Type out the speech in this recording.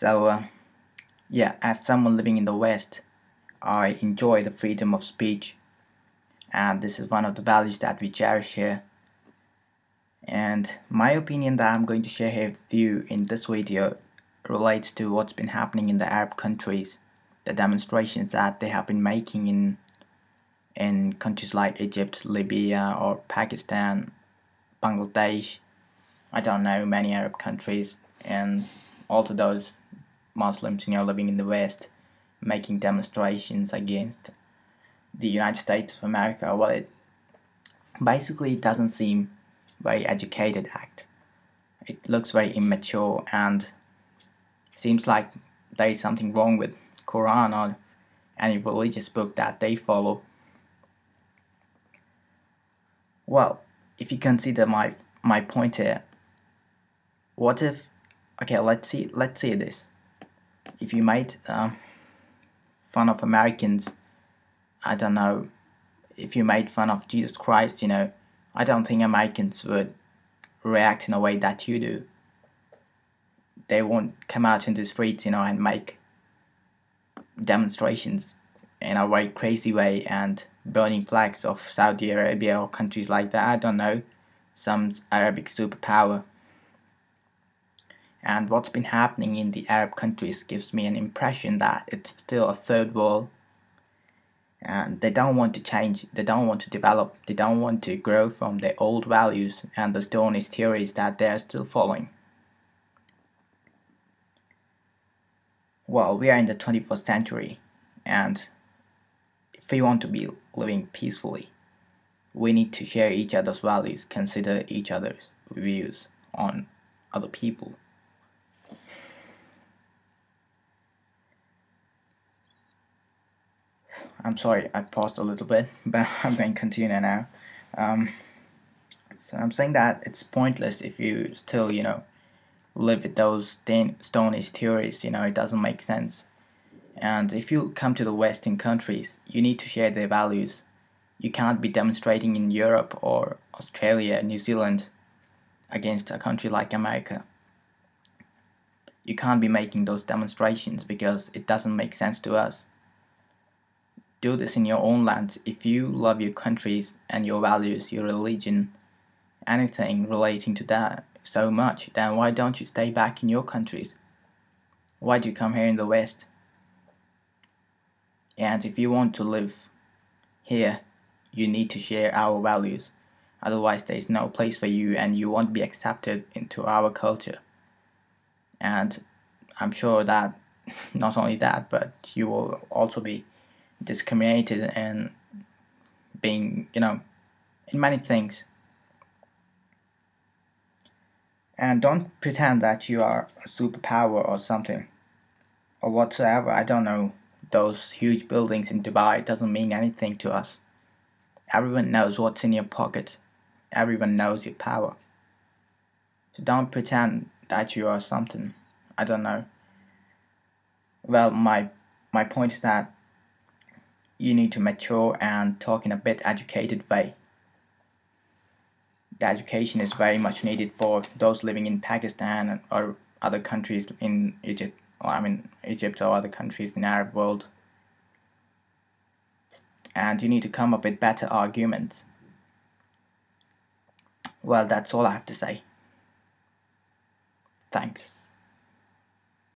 So, yeah, as someone living in the West, I enjoy the freedom of speech, and this is one of the values that we cherish here. And my opinion that I'm going to share here with you in this video relates to what's been happening in the Arab countries, the demonstrations that they have been making in countries like Egypt, Libya, or Pakistan, Bangladesh. I don't know, many Arab countries, and also those Muslims, living in the West, making demonstrations against the United States of America. Well, it basically doesn't seem very educated act. It looks very immature and seems like there is something wrong with Quran or any religious book that they follow. Well, if you consider my point here, what if, okay, let's see this. If you made fun of Americans, I don't know, if you made fun of Jesus Christ, I don't think Americans would react in a way that you do. They won't come out in the streets, and make demonstrations in a very crazy way and burning flags of Saudi Arabia or countries like that. I don't know, some Arabic superpower. And what's been happening in the Arab countries gives me an impression that it's still a third world, and they don't want to change, they don't want to develop, they don't want to grow from their old values and the Stonist theories that they're still following. Well, we are in the 21st century, and if we want to be living peacefully, we need to share each other's values, consider each other's views on other people. I'm sorry, I paused a little bit, but I'm going to continue now. Um, so I'm saying that it's pointless if you still, live with those Stonish theories. It doesn't make sense. And if you come to the Western countries, you need to share their values. You can't be demonstrating in Europe or Australia, New Zealand against a country like America. You can't be making those demonstrations because it doesn't make sense to us. Do this in your own land. If you love your countries and your values, your religion, anything relating to that so much, then why don't you stay back in your countries? Why do you come here in the West? And if you want to live here, you need to share our values. Otherwise, there is no place for you and you won't be accepted into our culture. And I'm sure that not only that, but you will also be discriminated and being, in many things. And don't pretend that you are a superpower or something or whatsoever. I don't know. Those huge buildings in Dubai doesn't mean anything to us. Everyone knows what's in your pocket. Everyone knows your power. So don't pretend that you are something. I don't know. Well, my point is that you need to mature and talk in a bit educated way. The education is very much needed for those living in Pakistan or other countries in Egypt, or Egypt or other countries in the Arab world. And you need to come up with better arguments. Well, that's all I have to say. Thanks.